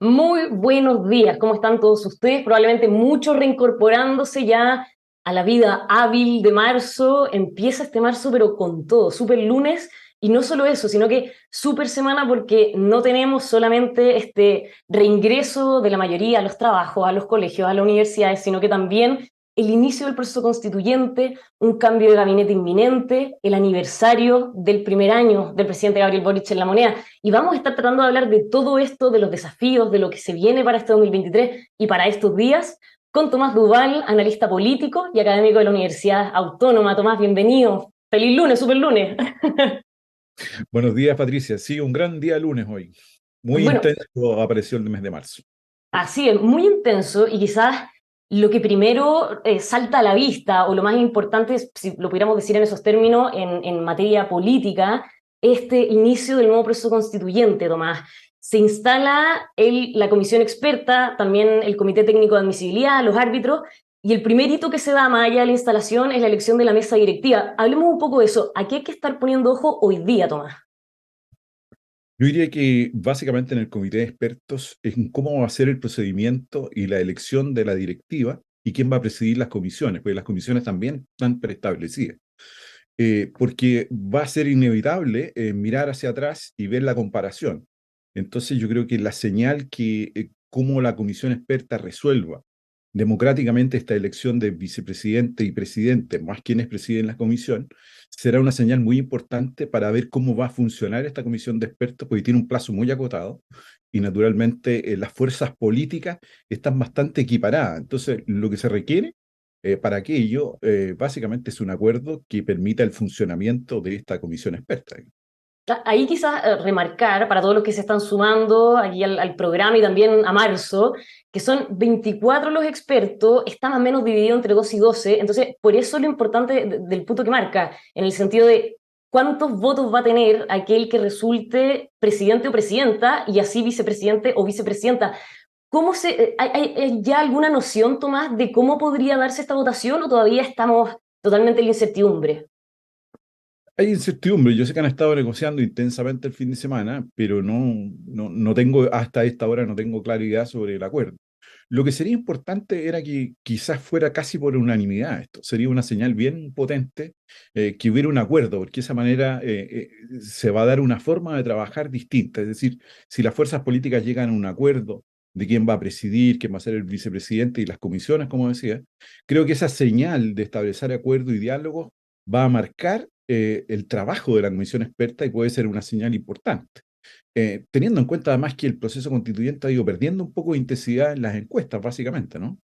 Muy buenos días, ¿cómo están todos ustedes? Probablemente muchos reincorporándose ya a la vida hábil de marzo. Empieza este marzo, pero con todo, súper lunes. Y no solo eso, sino que súper semana porque no tenemos solamente este reingreso de la mayoría a los trabajos, a los colegios, a las universidades, sino que también el inicio del proceso constituyente, un cambio de gabinete inminente, el aniversario del primer año del presidente Gabriel Boric en La Moneda. Y vamos a estar tratando de hablar de todo esto, de los desafíos, de lo que se viene para este 2023 y para estos días, con Tomás Duval, analista político y académico de la Universidad Autónoma. Tomás, bienvenido. Feliz lunes, super lunes. Buenos días, Patricia. Sí, un gran día lunes hoy. Muy Bueno, intenso apareció el mes de marzo. así es, muy intenso y quizás lo que primero salta a la vista, o lo más importante, si lo pudiéramos decir en esos términos, en materia política, este inicio del nuevo proceso constituyente, Tomás. Se instala la comisión experta, también el comité técnico de admisibilidad, los árbitros, y el primer hito que se da más allá de la instalación es la elección de la mesa directiva. Hablemos un poco de eso. ¿A qué hay que estar poniendo ojo hoy día, Tomás? Yo diría que básicamente en el comité de expertos es en cómo va a ser el procedimiento y la elección de la directiva y quién va a presidir las comisiones, porque las comisiones también están preestablecidas. Porque va a ser inevitable mirar hacia atrás y ver la comparación. Entonces yo creo que la señal que cómo la comisión experta resuelva democráticamente esta elección de vicepresidente y presidente, más quienes presiden la comisión, será una señal muy importante para ver cómo va a funcionar esta comisión de expertos, porque tiene un plazo muy acotado y naturalmente las fuerzas políticas están bastante equiparadas. Entonces, lo que se requiere para aquello, básicamente es un acuerdo que permita el funcionamiento de esta comisión experta. Ahí quizás remarcar para todos los que se están sumando aquí al programa y también a marzo, que son 24 los expertos, está más o menos dividido entre 2 y 12, entonces por eso lo importante del punto que marca, en el sentido de cuántos votos va a tener aquel que resulte presidente o presidenta y así vicepresidente o vicepresidenta. ¿Hay ya alguna noción, Tomás, de cómo podría darse esta votación o todavía estamos totalmente en la incertidumbre? Hay incertidumbre. Yo sé que han estado negociando intensamente el fin de semana, pero no tengo, hasta esta hora no tengo claridad sobre el acuerdo. Lo que sería importante era que quizás fuera casi por unanimidad esto. Sería una señal bien potente que hubiera un acuerdo, porque de esa manera se va a dar una forma de trabajar distinta. Es decir, si las fuerzas políticas llegan a un acuerdo de quién va a presidir, quién va a ser el vicepresidente y las comisiones, como decía, creo que esa señal de establecer acuerdo y diálogo va a marcar el trabajo de la comisión experta y puede ser una señal importante. Teniendo en cuenta además que el proceso constituyente ha ido perdiendo un poco de intensidad en las encuestas, básicamente, ¿no?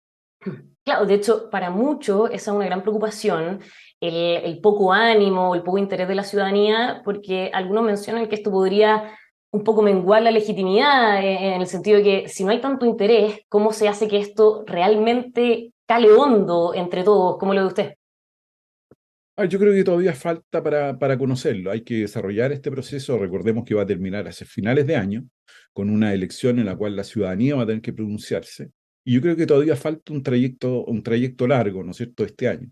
Claro, de hecho, para muchos esa es una gran preocupación, el poco ánimo, el poco interés de la ciudadanía, porque algunos mencionan que esto podría un poco menguar la legitimidad, en el sentido de que si no hay tanto interés, ¿cómo se hace que esto realmente cale hondo entre todos? ¿Cómo lo ve usted? Yo creo que todavía falta para conocerlo. Hay que desarrollar este proceso. Recordemos que va a terminar hacia finales de año, con una elección en la cual la ciudadanía va a tener que pronunciarse. Y yo creo que todavía falta un trayecto largo, ¿no es cierto?, este año.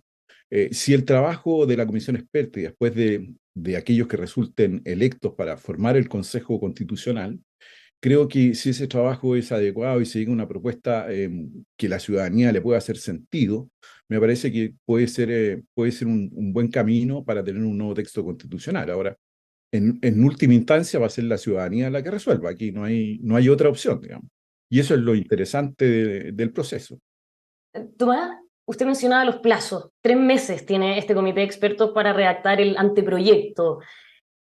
Si el trabajo de la comisión experta y después de aquellos que resulten electos para formar el Consejo Constitucional, creo que si ese trabajo es adecuado y se llega a una propuesta que la ciudadanía le pueda hacer sentido, me parece que puede ser un buen camino para tener un nuevo texto constitucional. Ahora, en última instancia va a ser la ciudadanía la que resuelva. Aquí no hay otra opción, digamos. Y eso es lo interesante del proceso. Tomás, usted mencionaba los plazos. 3 meses tiene este comité de expertos para redactar el anteproyecto.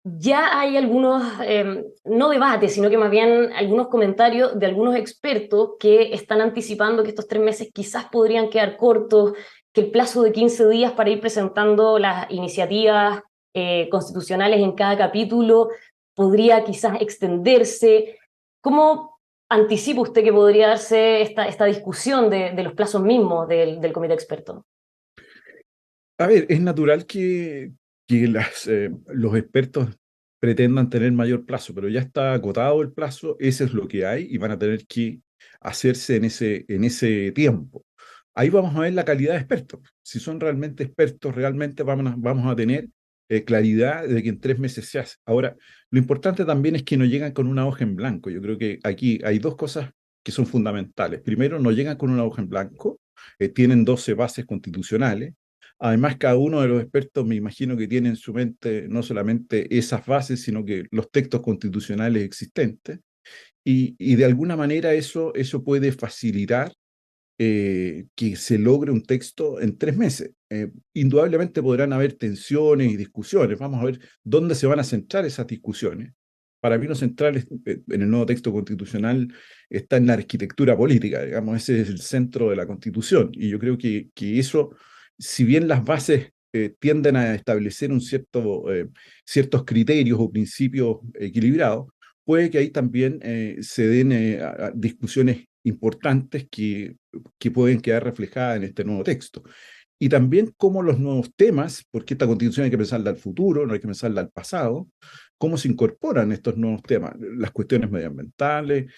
Ya hay algunos, no debates, sino que más bien algunos comentarios de algunos expertos que están anticipando que estos 3 meses quizás podrían quedar cortos, que el plazo de 15 días para ir presentando las iniciativas constitucionales en cada capítulo podría quizás extenderse. ¿Cómo anticipa usted que podría darse esta discusión de los plazos mismos del comité experto? A ver, es natural que los expertos pretendan tener mayor plazo, pero ya está agotado el plazo, ese es lo que hay y van a tener que hacerse en ese tiempo. Ahí vamos a ver la calidad de expertos. Si son realmente expertos, realmente vamos a tener claridad de que en 3 meses se hace. Ahora, lo importante también es que no llegan con una hoja en blanco. Yo creo que aquí hay dos cosas que son fundamentales. Primero, no llegan con una hoja en blanco, tienen 12 bases constitucionales. Además, cada uno de los expertos me imagino que tiene en su mente no solamente esas bases, sino que los textos constitucionales existentes. Y de alguna manera eso puede facilitar que se logre un texto en 3 meses. Indudablemente podrán haber tensiones y discusiones. Vamos a ver dónde se van a centrar esas discusiones. Para mí lo central en el nuevo texto constitucional está en la arquitectura política, digamos, ese es el centro de la Constitución. Y yo creo que eso, si bien las bases tienden a establecer ciertos criterios o principios equilibrados, puede que ahí también se den a discusiones importantes que pueden quedar reflejadas en este nuevo texto. Y también cómo los nuevos temas, porque esta constitución hay que pensarla al futuro, no hay que pensarla al pasado, cómo se incorporan estos nuevos temas, las cuestiones medioambientales,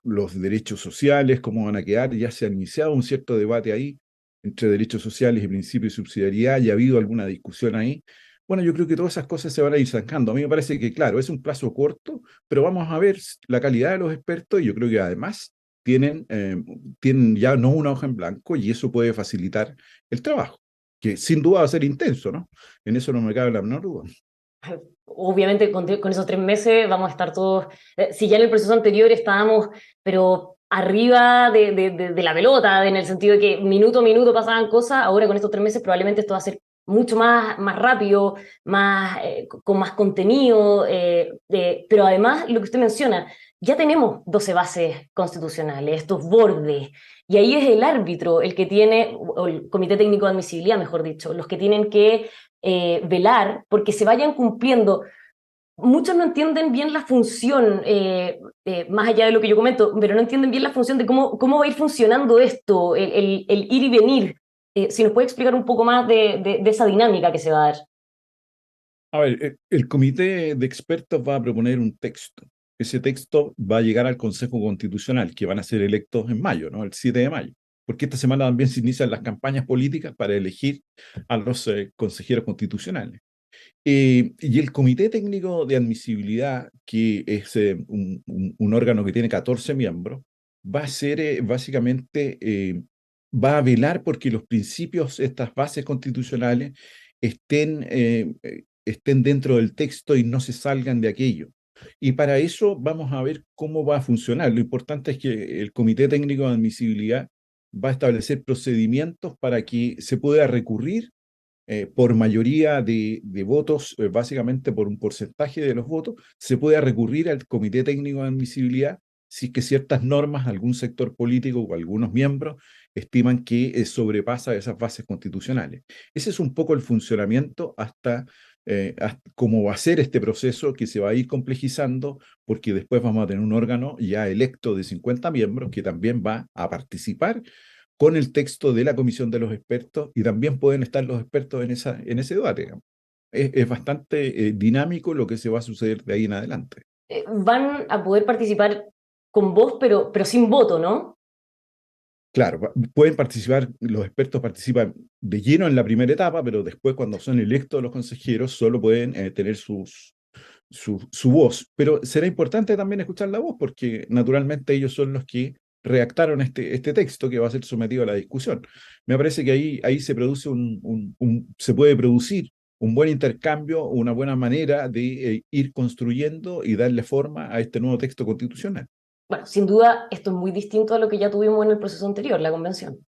los derechos sociales, cómo van a quedar. Ya se ha iniciado un cierto debate ahí entre derechos sociales y principio de subsidiariedad, ya ha habido alguna discusión ahí. Bueno, yo creo que todas esas cosas se van a ir zanjando. A mí me parece que, claro, es un plazo corto, pero vamos a ver la calidad de los expertos y yo creo que además tienen ya no una hoja en blanco y eso puede facilitar el trabajo, que sin duda va a ser intenso, ¿no? En eso no me cabe la menor duda. Obviamente con esos 3 meses vamos a estar todos, si ya en el proceso anterior estábamos, pero arriba de la pelota, en el sentido de que minuto a minuto pasaban cosas, ahora con estos 3 meses probablemente esto va a ser mucho más rápido, con más contenido, pero además lo que usted menciona, ya tenemos 12 bases constitucionales, estos bordes, y ahí es el árbitro el que tiene, o el Comité Técnico de Admisibilidad, mejor dicho, los que tienen que velar porque se vayan cumpliendo. Muchos no entienden bien la función, más allá de lo que yo comento, pero no entienden bien la función de cómo va a ir funcionando esto, el ir y venir. Si nos puede explicar un poco más de esa dinámica que se va a dar. A ver, el comité de expertos va a proponer un texto. Ese texto va a llegar al Consejo Constitucional, que van a ser electos en mayo, ¿no? El 7 de mayo. Porque esta semana también se inician las campañas políticas para elegir a los consejeros constitucionales. Y el Comité Técnico de Admisibilidad, que es un órgano que tiene 14 miembros, va a ser básicamente, va a velar porque los principios, estas bases constitucionales, estén dentro del texto y no se salgan de aquello. Y para eso vamos a ver cómo va a funcionar. Lo importante es que el Comité Técnico de Admisibilidad va a establecer procedimientos para que se pueda recurrir por mayoría de votos, básicamente por un porcentaje de los votos, se puede recurrir al Comité Técnico de Admisibilidad si es que ciertas normas, algún sector político o algunos miembros estiman que sobrepasa esas bases constitucionales. Ese es un poco el funcionamiento hasta cómo va a ser este proceso que se va a ir complejizando, porque después vamos a tener un órgano ya electo de 50 miembros que también va a participar con el texto de la comisión de los expertos y también pueden estar los expertos en ese debate, digamos. Es bastante dinámico lo que se va a suceder de ahí en adelante. Van a poder participar con voz, pero sin voto, ¿no? Claro, pueden participar, los expertos participan de lleno en la primera etapa, pero después cuando son electos los consejeros solo pueden tener su voz. Pero será importante también escuchar la voz porque naturalmente ellos son los que redactaron este texto que va a ser sometido a la discusión. Me parece que ahí se produce se puede producir un buen intercambio, una buena manera de ir construyendo y darle forma a este nuevo texto constitucional. Bueno, sin duda esto es muy distinto a lo que ya tuvimos en el proceso anterior, la convención.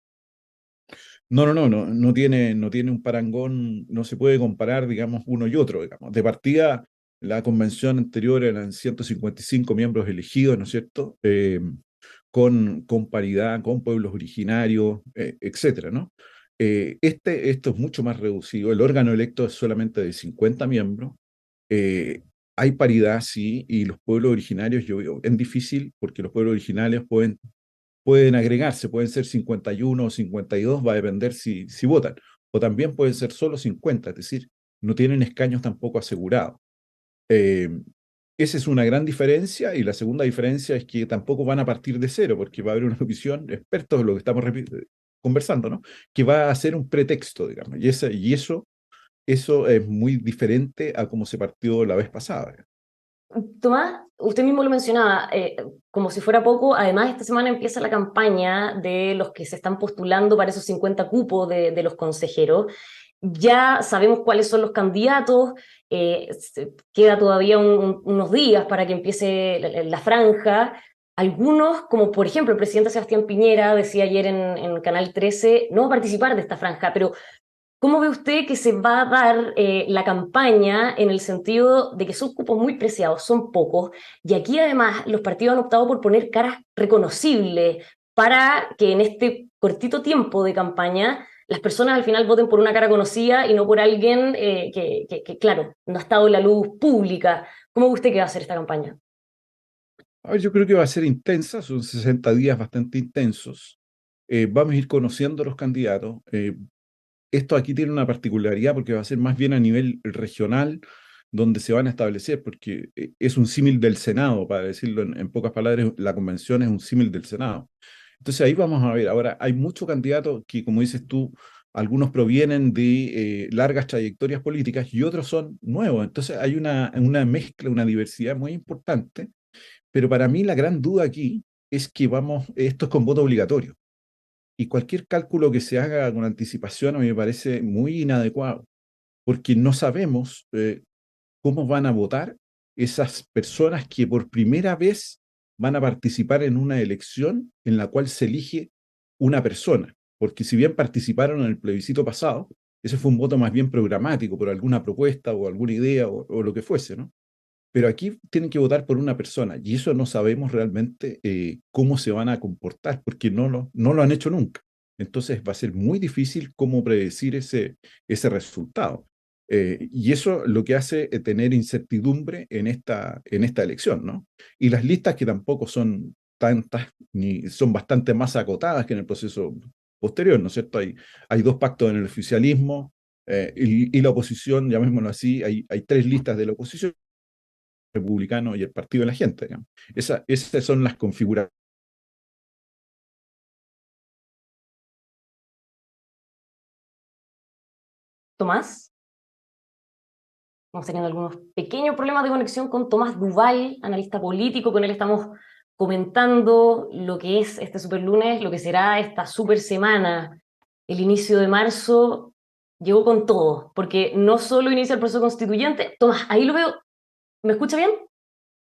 No tiene un parangón, no se puede comparar, digamos, uno y otro, digamos. De partida, la convención anterior eran 155 miembros elegidos, ¿no es cierto? Con paridad, con pueblos originarios, etcétera, ¿no? Esto es mucho más reducido. El órgano electo es solamente de 50 miembros. Eh, Hay paridad, sí, y los pueblos originarios, yo veo, es difícil porque los pueblos originarios pueden agregarse, pueden ser 51 o 52, va a depender si votan. O también pueden ser solo 50, es decir, no tienen escaños tampoco asegurados. Eh, Esa es una gran diferencia y la segunda diferencia es que tampoco van a partir de cero porque va a haber una comisión, expertos de lo que estamos conversando, ¿no? Que va a ser un pretexto, digamos, y eso es muy diferente a cómo se partió la vez pasada. Tomás, usted mismo lo mencionaba, como si fuera poco, además esta semana empieza la campaña de los que se están postulando para esos 50 cupos de los consejeros. Ya sabemos cuáles son los candidatos, queda todavía unos días para que empiece la franja. Algunos, como por ejemplo el presidente Sebastián Piñera, decía ayer en Canal 13, no va a participar de esta franja, pero ¿cómo ve usted que se va a dar la campaña en el sentido de que son cupos muy preciados, son pocos, y aquí además los partidos han optado por poner caras reconocibles para que en este cortito tiempo de campaña las personas al final voten por una cara conocida y no por alguien claro, no ha estado en la luz pública? ¿Cómo ve usted que va a hacer esta campaña? A ver, yo creo que va a ser intensa, son 60 días bastante intensos. Vamos a ir conociendo los candidatos. Esto aquí tiene una particularidad porque va a ser más bien a nivel regional donde se van a establecer, porque es un símil del Senado, para decirlo en pocas palabras, la convención es un símil del Senado. Entonces ahí vamos a ver. Ahora, hay muchos candidatos que, como dices tú, algunos provienen de largas trayectorias políticas y otros son nuevos. Entonces hay una mezcla, una diversidad muy importante, pero para mí la gran duda aquí es que esto es con voto obligatorio. Y cualquier cálculo que se haga con anticipación a mí me parece muy inadecuado, porque no sabemos cómo van a votar esas personas que por primera vez van a participar en una elección en la cual se elige una persona. Porque si bien participaron en el plebiscito pasado, ese fue un voto más bien programático por alguna propuesta o alguna idea o lo que fuese, ¿no? Pero aquí tienen que votar por una persona y eso no sabemos realmente cómo se van a comportar porque no lo han hecho nunca. Entonces va a ser muy difícil cómo predecir ese resultado. Y eso lo que hace es tener incertidumbre en esta elección, ¿no? Y las listas que tampoco son tantas, ni son bastante más acotadas que en el proceso posterior, ¿no es cierto? Hay dos pactos en el oficialismo y la oposición, llamémoslo así, hay tres listas de la oposición republicano y el partido de la gente, digamos. Esas son las configuraciones. Tomás, estamos teniendo algunos pequeños problemas de conexión con Tomás Duval, analista político. Con él estamos comentando lo que es este superlunes, lo que será esta super semana. El inicio de marzo llegó con todo, porque no solo inicia el proceso constituyente. Tomás, ahí lo veo. ¿Me escucha bien?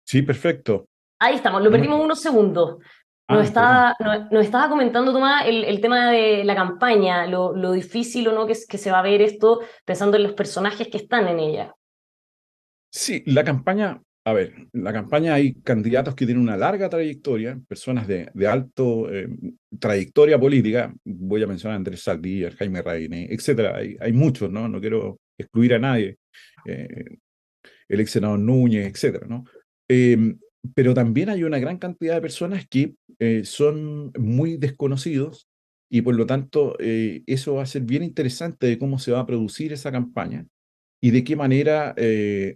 Sí, perfecto. Ahí estamos, lo No perdimos unos segundos. perdón. Nos estaba comentando, Tomás, el tema de la campaña, lo difícil o no que se va a ver esto pensando en los personajes que están en ella. Sí, la campaña, a ver, la campaña hay candidatos que tienen una larga trayectoria, personas de alto trayectoria política, voy a mencionar a Andrés Saldívar, Jaime Raine, etcétera. Hay muchos, ¿no? No quiero excluir a nadie. Eh, el ex senador Núñez, etcétera, ¿no? Eh, pero también hay una gran cantidad de personas que son muy desconocidos y por lo tanto eso va a ser bien interesante de cómo se va a producir esa campaña y de qué manera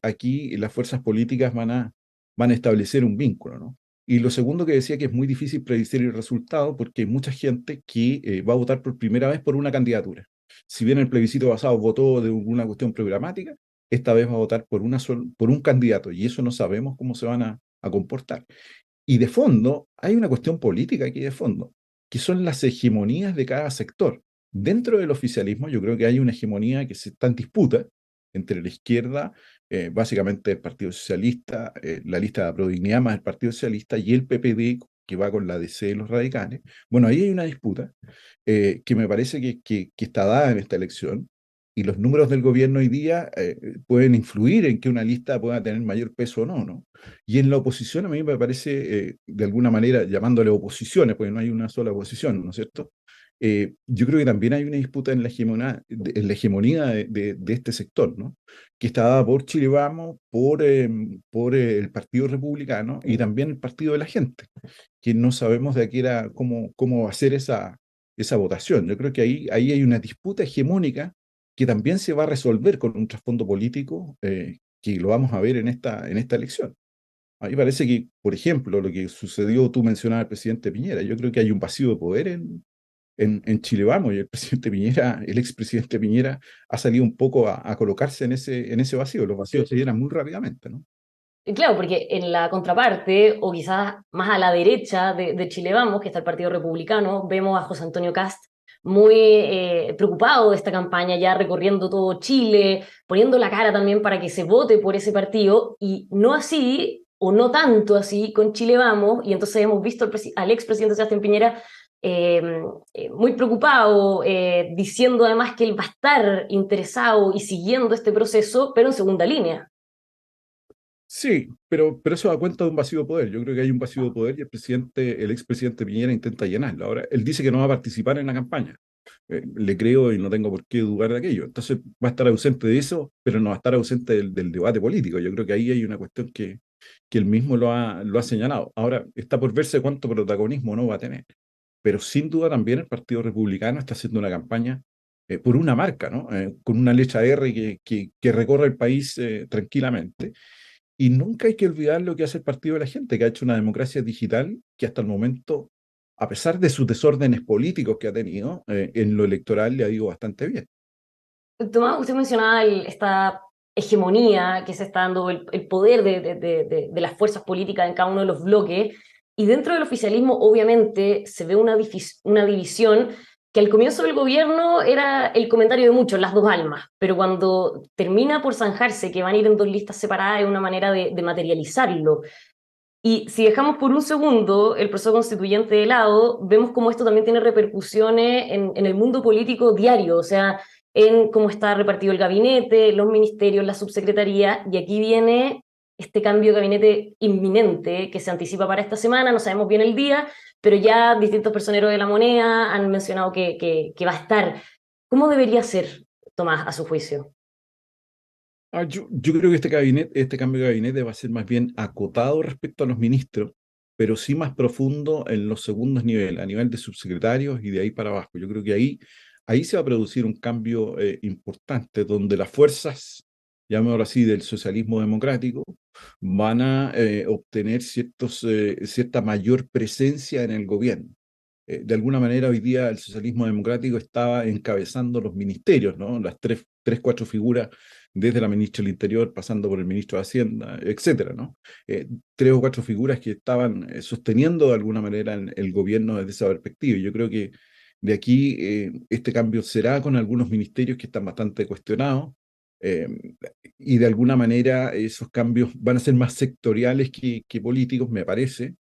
aquí las fuerzas políticas van a establecer un vínculo, ¿no? Y lo segundo que decía que es muy difícil predecir el resultado porque hay mucha gente que va a votar por primera vez por una candidatura. Si bien el plebiscito pasado votó de una cuestión programática, esta vez va a votar por un candidato y eso no sabemos cómo se van a comportar. Y de fondo, hay una cuestión política aquí de fondo, que son las hegemonías de cada sector. Dentro del oficialismo, yo creo que hay una hegemonía que se está en disputa entre la izquierda, básicamente el Partido Socialista, la lista de Prodignidad más el Partido Socialista y el PPD, que va con la DC de los radicales. Bueno, ahí hay una disputa que me parece que está dada en esta elección y los números del gobierno hoy día pueden influir en que una lista pueda tener mayor peso o no, ¿no? Y en la oposición a mí me parece, de alguna manera, llamándole oposiciones, porque no hay una sola oposición, ¿no es cierto? Yo creo que también hay una disputa en la hegemonía de este sector, ¿no? Que está dada por Chile Vamos, por el Partido Republicano y también el Partido de la Gente, que no sabemos de aquí era cómo va a ser esa votación. Yo creo que ahí hay una disputa hegemónica que también se va a resolver con un trasfondo político que lo vamos a ver en esta elección. A mí parece que, por ejemplo, lo que sucedió, tú mencionabas al presidente Piñera, yo creo que hay un vacío de poder en Chile Vamos y el presidente Piñera, el expresidente Piñera, ha salido un poco a colocarse en ese vacío. Los vacíos se llenan muy rápidamente, ¿no? Claro, porque en la contraparte, o quizás más a la derecha de Chile Vamos, que está el Partido Republicano, vemos a José Antonio Cast muy preocupado de esta campaña, ya recorriendo todo Chile, poniendo la cara también para que se vote por ese partido, y no así, o no tanto así, con Chile Vamos, y entonces hemos visto al expresidente Sebastián Piñera eh, muy preocupado, diciendo además que él va a estar interesado y siguiendo este proceso, pero en segunda línea. Sí, pero eso da cuenta de un vacío de poder. Yo creo que hay un vacío de poder y el expresidente Piñera intenta llenarlo. Ahora, él dice que no va a participar en la campaña. Le creo y no tengo por qué dudar de aquello. Entonces va a estar ausente de eso, pero no va a estar ausente del debate político. Yo creo que ahí hay una cuestión que él mismo lo ha señalado. Ahora, está por verse cuánto protagonismo no va a tener. Pero sin duda también el Partido Republicano está haciendo una campaña por una marca, ¿no? Con una letra R que recorre el país tranquilamente. Y nunca hay que olvidar lo que hace el Partido de la Gente, que ha hecho una democracia digital que hasta el momento, a pesar de sus desórdenes políticos que ha tenido, en lo electoral le ha ido bastante bien. Tomás, usted mencionaba esta hegemonía que se está dando, el poder de las fuerzas políticas en cada uno de los bloques, y dentro del oficialismo obviamente se ve una división que al comienzo del gobierno era el comentario de muchos, las dos almas, pero cuando termina por zanjarse que van a ir en dos listas separadas es una manera de materializarlo. Y si dejamos por un segundo el proceso constituyente de lado, vemos cómo esto también tiene repercusiones en el mundo político diario, o sea, en cómo está repartido el gabinete, los ministerios, la subsecretaría, y aquí viene este cambio de gabinete inminente que se anticipa para esta semana, no sabemos bien el día, pero ya distintos personeros de la moneda han mencionado que va a estar. ¿Cómo debería ser, Tomás, a su juicio? Yo creo que este cambio de gabinete va a ser más bien acotado respecto a los ministros, pero sí más profundo en los segundos niveles, a nivel de subsecretarios y de ahí para abajo. Yo creo que ahí se va a producir un cambio importante, donde las fuerzas, llamémoslo así, del socialismo democrático, van a obtener cierta mayor presencia en el gobierno. De alguna manera hoy día el socialismo democrático estaba encabezando los ministerios, ¿no? Las cuatro figuras, desde la ministra del Interior, pasando por el ministro de Hacienda, etcétera, ¿no? Tres o cuatro figuras que estaban sosteniendo de alguna manera el gobierno desde esa perspectiva. Y yo creo que de aquí este cambio será con algunos ministerios que están bastante cuestionados, eh, y de alguna manera esos cambios van a ser más sectoriales que políticos, me parece.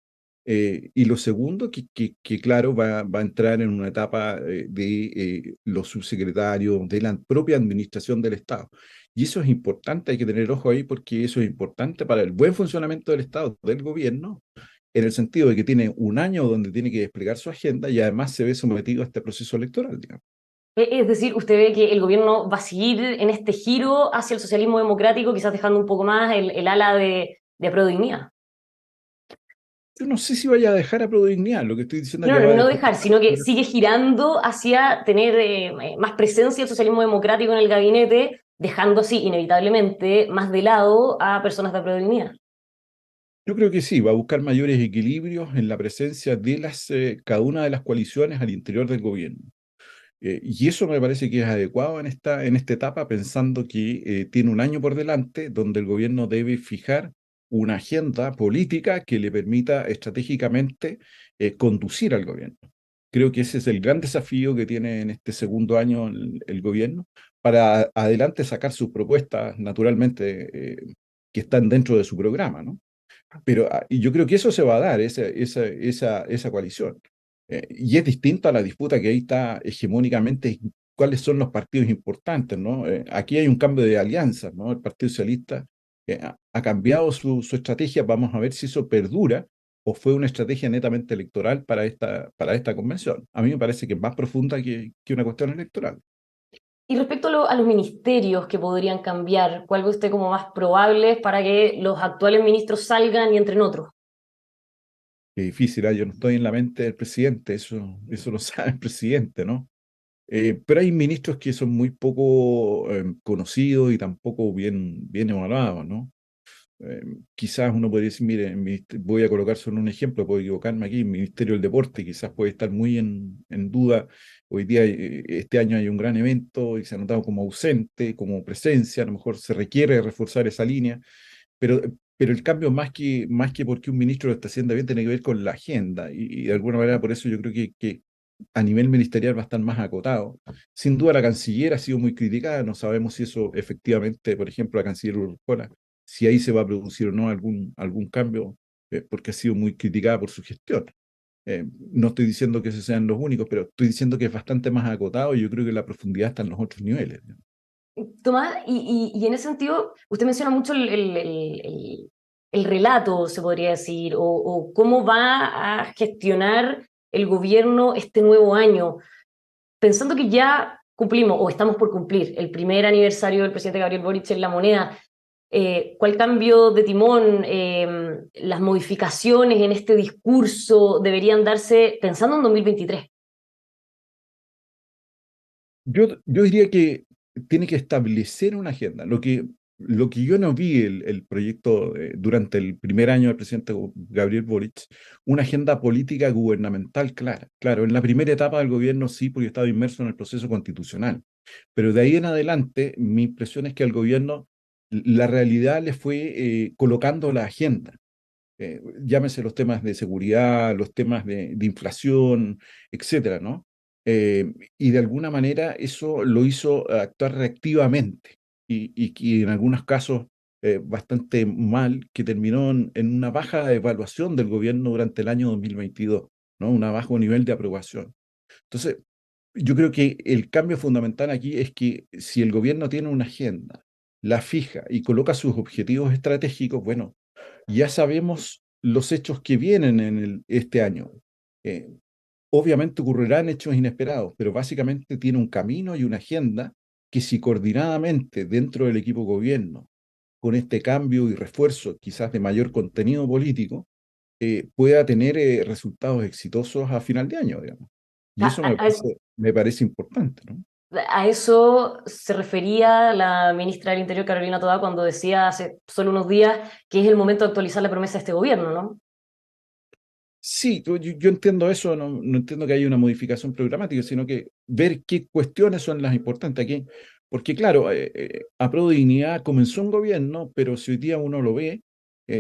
Y lo segundo, que claro, va a entrar en una etapa de los subsecretarios, de la propia administración del Estado. Y eso es importante, hay que tener ojo ahí porque eso es importante para el buen funcionamiento del Estado, del gobierno, en el sentido de que tiene un año donde tiene que desplegar su agenda y además se ve sometido a este proceso electoral, digamos. Es decir, usted ve que el gobierno va a seguir en este giro hacia el socialismo democrático, quizás dejando un poco más el ala de Prodignidad. Yo no sé si vaya a dejar a Prodignidad, lo que estoy diciendo es No, que no, va a no dejar. dejar, sino que sigue girando hacia tener más presencia del socialismo democrático en el gabinete, dejando así, inevitablemente, más de lado a personas de Prodignidad. Yo creo que sí, va a buscar mayores equilibrios en la presencia de cada una de las coaliciones al interior del gobierno. Y eso me parece que es adecuado en esta etapa, pensando que tiene un año por delante donde el gobierno debe fijar una agenda política que le permita estratégicamente conducir al gobierno. Creo que ese es el gran desafío que tiene en este segundo año el gobierno, para adelante sacar sus propuestas, naturalmente, que están dentro de su programa, ¿no? Pero y yo creo que eso se va a dar, esa coalición. Y es distinto a la disputa que ahí está hegemónicamente, cuáles son los partidos importantes, ¿no? Aquí hay un cambio de alianzas, ¿no? El Partido Socialista ha cambiado su estrategia, vamos a ver si eso perdura o fue una estrategia netamente electoral para esta convención. A mí me parece que es más profunda que una cuestión electoral. Y respecto a los ministerios que podrían cambiar, ¿cuál ve usted como más probable para que los actuales ministros salgan y entren otros? Es difícil, ¿ah? Yo no estoy en la mente del presidente, eso lo sabe el presidente, ¿no? Pero hay ministros que son muy poco conocidos y tampoco bien evaluados, ¿no? Quizás uno podría decir, mire, voy a colocar solo un ejemplo, puedo equivocarme aquí, el Ministerio del Deporte quizás puede estar muy en duda. Hoy día, este año hay un gran evento y se ha notado como ausente, como presencia, a lo mejor se requiere reforzar esa línea, pero pero el cambio más que porque un ministro lo está haciendo bien tiene que ver con la agenda y de alguna manera por eso yo creo que a nivel ministerial va a estar más acotado. Sin duda la canciller ha sido muy criticada, no sabemos si eso efectivamente, por ejemplo, la canciller Urrejola, si ahí se va a producir o no algún cambio, porque ha sido muy criticada por su gestión. No estoy diciendo que esos sean los únicos, pero estoy diciendo que es bastante más acotado y yo creo que la profundidad está en los otros niveles. Tomás, y en ese sentido, usted menciona mucho el relato, se podría decir, o cómo va a gestionar el gobierno este nuevo año, pensando que ya cumplimos o estamos por cumplir el primer aniversario del presidente Gabriel Boric en La Moneda. ¿Cuál cambio de timón, las modificaciones en este discurso deberían darse pensando en 2023? Yo diría que tiene que establecer una agenda. Lo que yo no vi el proyecto durante el primer año del presidente Gabriel Boric, una agenda política gubernamental clara. Claro, en la primera etapa del gobierno sí, porque estaba inmerso en el proceso constitucional. Pero de ahí en adelante, mi impresión es que al gobierno la realidad le fue colocando la agenda. Llámese los temas de seguridad, los temas de inflación, etcétera, ¿no? Y de alguna manera eso lo hizo actuar reactivamente y que en algunos casos bastante mal, que terminó en una baja evaluación del gobierno durante el año 2022, ¿no? Un bajo nivel de aprobación. Entonces, yo creo que el cambio fundamental aquí es que si el gobierno tiene una agenda, la fija y coloca sus objetivos estratégicos, bueno, ya sabemos los hechos que vienen en este año. Eh, Obviamente ocurrirán hechos inesperados, pero básicamente tiene un camino y una agenda que si coordinadamente dentro del equipo gobierno, con este cambio y refuerzo quizás de mayor contenido político, pueda tener resultados exitosos a final de año, digamos. A, Y eso a- a- me parece importante, ¿no? a eso se refería la ministra del Interior, Carolina Toda, cuando decía hace solo unos días que es el momento de actualizar la promesa de este gobierno, ¿no? Sí, yo entiendo eso, no entiendo que haya una modificación programática, sino que ver qué cuestiones son las importantes aquí. Porque claro, a Pro Dignidad comenzó un gobierno, pero si hoy día uno lo ve,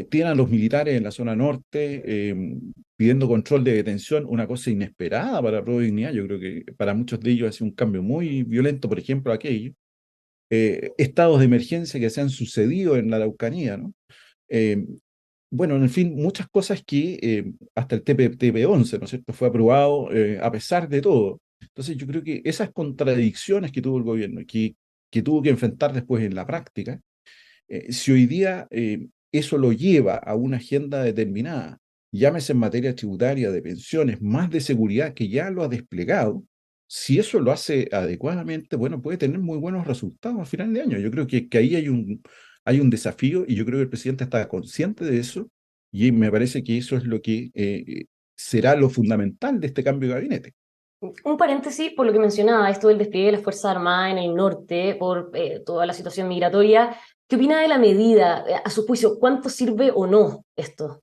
tiene a los militares en la zona norte pidiendo control de detención, una cosa inesperada para Pro Dignidad. Yo creo que para muchos de ellos ha sido un cambio muy violento, por ejemplo, aquello. Estados de emergencia que se han sucedido en la Araucanía, ¿no? Eh, bueno, en fin, muchas cosas que hasta el TP-11, ¿no es cierto?, fue aprobado a pesar de todo. Entonces yo creo que esas contradicciones que tuvo el gobierno, que tuvo que enfrentar después en la práctica, si hoy día eso lo lleva a una agenda determinada, llámese en materia tributaria, de pensiones, más de seguridad, que ya lo ha desplegado, si eso lo hace adecuadamente, bueno, puede tener muy buenos resultados a final de año. Yo creo que ahí hay un desafío y yo creo que el presidente está consciente de eso y me parece que eso es lo que será lo fundamental de este cambio de gabinete. Un paréntesis por lo que mencionaba, esto del despliegue de las Fuerzas Armadas en el norte, por toda la situación migratoria. ¿Qué opina de la medida? A su juicio, ¿cuánto sirve o no esto?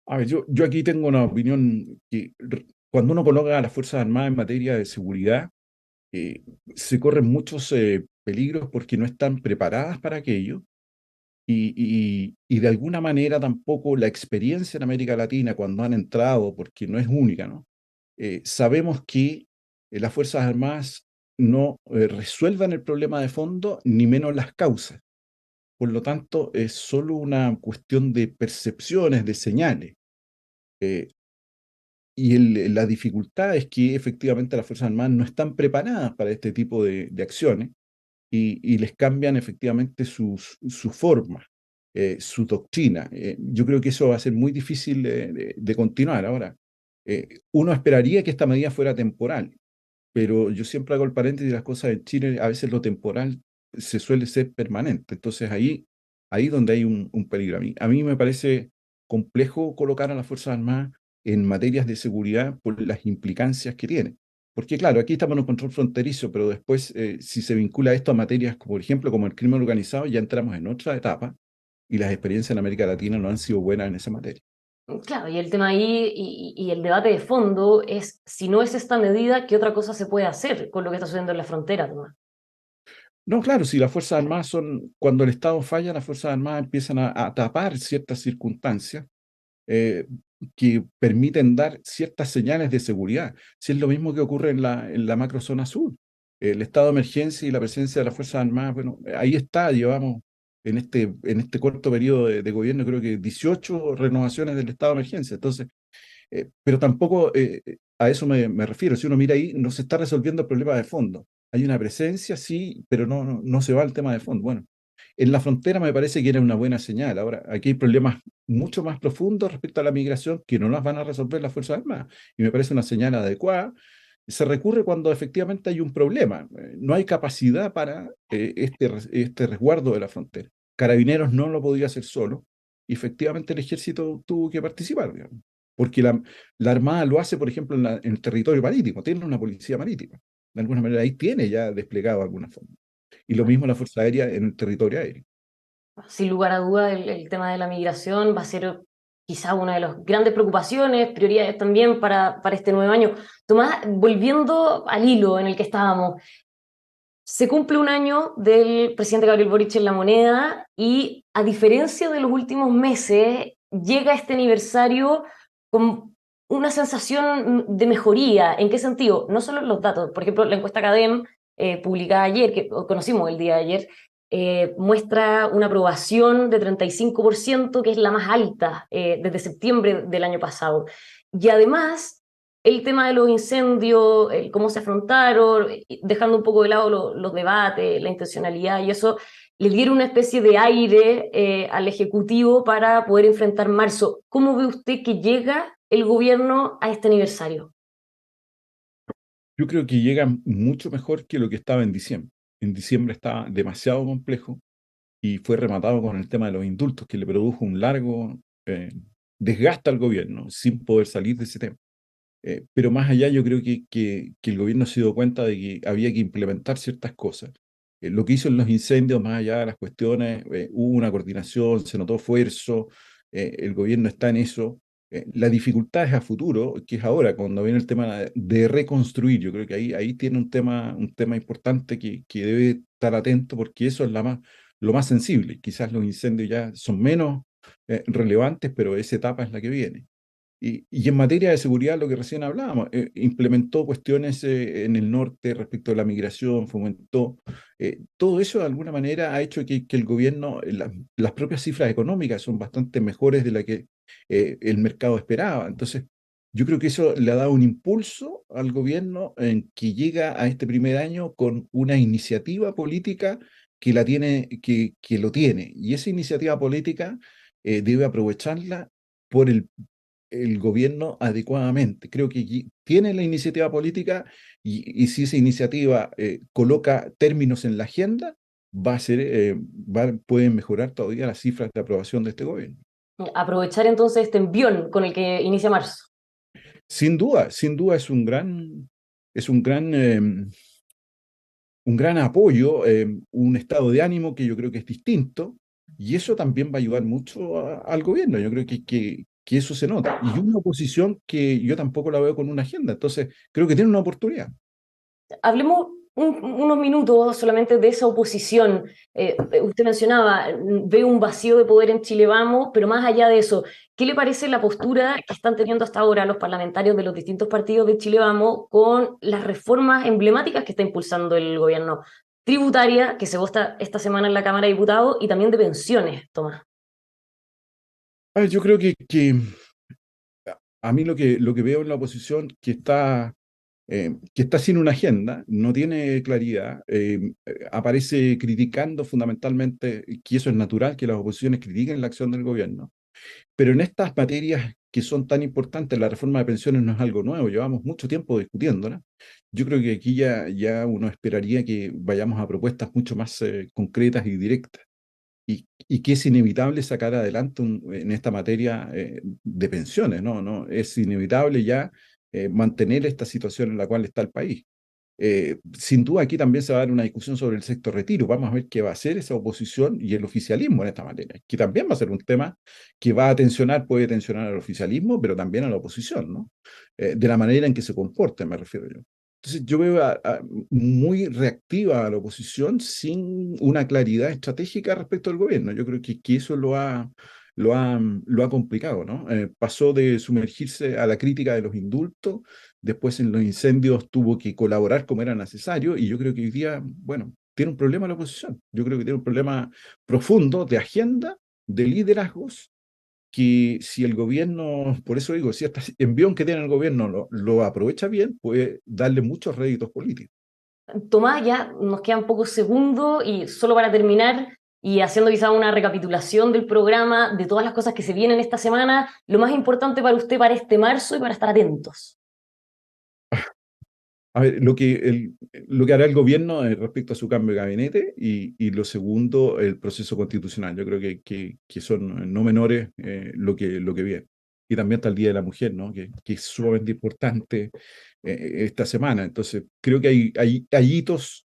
A ver, yo aquí tengo una opinión que cuando uno coloca a las Fuerzas Armadas en materia de seguridad, eh, se corren muchos peligros porque no están preparadas para aquello y de alguna manera tampoco la experiencia en América Latina cuando han entrado, porque no es única, ¿no? Sabemos que las Fuerzas Armadas no resuelvan el problema de fondo, ni menos las causas. Por lo tanto, es solo una cuestión de percepciones, de señales. Eh, y la dificultad es que efectivamente las Fuerzas Armadas no están preparadas para este tipo de acciones y les cambian efectivamente su forma, su doctrina. Yo creo que eso va a ser muy difícil de continuar. Ahora, uno esperaría que esta medida fuera temporal, pero yo siempre hago el paréntesis de las cosas en Chile, a veces lo temporal se suele ser permanente. Entonces ahí donde hay un peligro. A mí me parece complejo colocar a las Fuerzas Armadas en materias de seguridad por las implicancias que tiene. Porque claro, aquí estamos en un control fronterizo, pero después si se vincula esto a materias como, por ejemplo, como el crimen organizado, ya entramos en otra etapa y las experiencias en América Latina no han sido buenas en esa materia. Claro, y el tema ahí y el debate de fondo es, si no es esta medida, ¿qué otra cosa se puede hacer con lo que está sucediendo en la frontera, Tomás? No, claro, si las Fuerzas Armadas son, cuando el Estado falla, las Fuerzas Armadas empiezan a tapar ciertas circunstancias eh, que permiten dar ciertas señales de seguridad. Si es lo mismo que ocurre en la macrozona sur. El estado de emergencia y la presencia de las Fuerzas Armadas, bueno, ahí está, llevamos en este corto periodo de gobierno, creo que 18 renovaciones del estado de emergencia. Entonces, pero tampoco a eso me refiero. Si uno mira ahí, no se está resolviendo el problema de fondo. Hay una presencia, sí, pero no se va al tema de fondo. Bueno, en la frontera me parece que era una buena señal. Ahora, aquí hay problemas mucho más profundos respecto a la migración que no las van a resolver las Fuerzas Armadas. Y me parece una señal adecuada. Se recurre cuando efectivamente hay un problema. No hay capacidad para este resguardo de la frontera. Carabineros no lo podía hacer solo y efectivamente el ejército tuvo que participar, digamos. Porque la Armada lo hace, por ejemplo, en el territorio marítimo, tiene una policía marítima. De alguna manera ahí tiene ya desplegado de alguna forma. Y lo mismo la Fuerza Aérea en el territorio aéreo. Sin lugar a duda, el tema de la migración va a ser quizá una de las grandes preocupaciones, prioridades también para este nuevo año. Tomás, volviendo al hilo en el que estábamos, se cumple un año del presidente Gabriel Boric en La Moneda y a diferencia de los últimos meses, llega este aniversario con una sensación de mejoría. ¿En qué sentido? No solo en los datos. Por ejemplo, la encuesta Academ, publicada ayer, que conocimos el día de ayer, muestra una aprobación de 35%, que es la más alta desde septiembre del año pasado. Y además el tema de los incendios, cómo se afrontaron, dejando un poco de lado los debates, la intencionalidad y eso, le dieron una especie de aire al Ejecutivo para poder enfrentar marzo. ¿Cómo ve usted que llega el gobierno a este aniversario? Yo creo que llega mucho mejor que lo que estaba en diciembre. En diciembre estaba demasiado complejo y fue rematado con el tema de los indultos, que le produjo un largo desgaste al gobierno sin poder salir de ese tema. Pero más allá, yo creo que el gobierno se dio cuenta de que había que implementar ciertas cosas. Lo que hizo en los incendios, más allá de las cuestiones, hubo una coordinación, se notó esfuerzo, el gobierno está en eso. La dificultad es a futuro, que es ahora, cuando viene el tema de reconstruir. Yo creo que ahí tiene un tema importante que debe estar atento, porque eso es lo más sensible. Quizás los incendios ya son menos relevantes, pero esa etapa es la que viene. Y en materia de seguridad, lo que recién hablábamos, implementó cuestiones en el norte respecto a la migración, fomentó. Todo eso de alguna manera ha hecho que el gobierno, las propias cifras económicas son bastante mejores de la que el mercado esperaba. Entonces, yo creo que eso le ha dado un impulso al gobierno en que llega a este primer año con una iniciativa política que lo tiene. Y esa iniciativa política debe aprovecharla por el gobierno adecuadamente. Creo que tiene la iniciativa política y si esa iniciativa coloca términos en la agenda, pueden mejorar todavía las cifras de aprobación de este gobierno. Aprovechar entonces este envión con el que inicia marzo. Sin duda es un gran apoyo, un estado de ánimo que yo creo que es distinto, y eso también va a ayudar mucho al gobierno. Yo creo que eso se nota. Y una oposición que yo tampoco la veo con una agenda, entonces creo que tiene una oportunidad. Hablemos unos minutos solamente de esa oposición. Usted mencionaba, ve un vacío de poder en Chile Vamos, pero más allá de eso, ¿qué le parece la postura que están teniendo hasta ahora los parlamentarios de los distintos partidos de Chile Vamos con las reformas emblemáticas que está impulsando el gobierno? Tributaria, que se vota esta semana en la Cámara de Diputados, y también de pensiones, Tomás. A ver, yo creo que a mí lo que veo en la oposición que está sin una agenda, no tiene claridad, aparece criticando fundamentalmente, que eso es natural, que las oposiciones critiquen la acción del gobierno. Pero en estas materias que son tan importantes, la reforma de pensiones no es algo nuevo, llevamos mucho tiempo discutiéndola. Yo creo que aquí ya uno esperaría que vayamos a propuestas mucho más concretas y directas. Y que es inevitable sacar adelante en esta materia de pensiones, ¿no? ¿No? Es inevitable ya mantener esta situación en la cual está el país. Sin duda aquí también se va a dar una discusión sobre el sexto retiro. Vamos a ver qué va a hacer esa oposición y el oficialismo en esta materia, que también va a ser un tema que va a tensionar, puede tensionar al oficialismo, pero también a la oposición, ¿no? De la manera en que se comporten, me refiero yo. Entonces yo veo muy reactiva a la oposición sin una claridad estratégica respecto al gobierno. Yo creo que eso lo ha complicado, ¿no? Pasó de sumergirse a la crítica de los indultos, después en los incendios tuvo que colaborar como era necesario, y yo creo que hoy día, bueno, tiene un problema la oposición. Yo creo que tiene un problema profundo de agenda, de liderazgos, que si el gobierno, por eso digo, si este envión que tiene el gobierno lo aprovecha bien, puede darle muchos réditos políticos. Tomás, ya nos quedan pocos segundos y solo para terminar y haciendo quizá una recapitulación del programa, de todas las cosas que se vienen esta semana, lo más importante para usted para este marzo y para estar atentos. A ver, lo que hará el gobierno respecto a su cambio de gabinete y lo segundo, el proceso constitucional. Yo creo que son no menores lo que viene. Y también está el Día de la Mujer, ¿no? Que es sumamente importante esta semana. Entonces, creo que hay hitos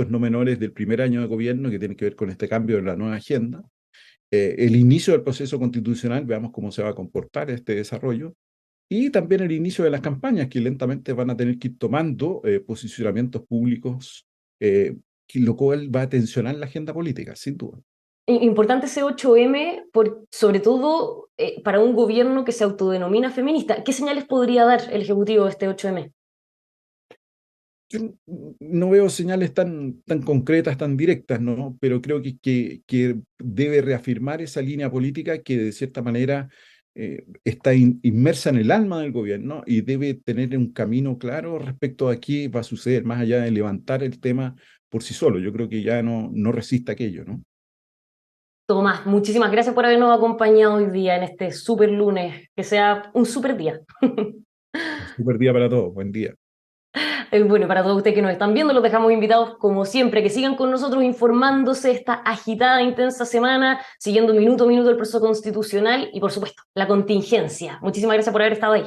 no menores del primer año de gobierno que tienen que ver con este cambio de la nueva agenda. El inicio del proceso constitucional, veamos cómo se va a comportar este desarrollo. Y también el inicio de las campañas, que lentamente van a tener que ir tomando posicionamientos públicos, lo cual va a tensionar la agenda política, sin duda. Importante ese 8M, sobre todo para un gobierno que se autodenomina feminista. ¿Qué señales podría dar el Ejecutivo de este 8M? Yo no veo señales tan concretas, tan directas, ¿no? Pero creo que debe reafirmar esa línea política que de cierta manera está inmersa en el alma del gobierno y debe tener un camino claro respecto a qué va a suceder, más allá de levantar el tema por sí solo. Yo creo que ya no resiste aquello, ¿no? Tomás, muchísimas gracias por habernos acompañado hoy día en este super lunes. Que sea un super día. Super día para todos. Buen día. Bueno, para todos ustedes que nos están viendo, los dejamos invitados, como siempre, que sigan con nosotros informándose esta agitada, intensa semana, siguiendo minuto a minuto el proceso constitucional y, por supuesto, la contingencia. Muchísimas gracias por haber estado ahí.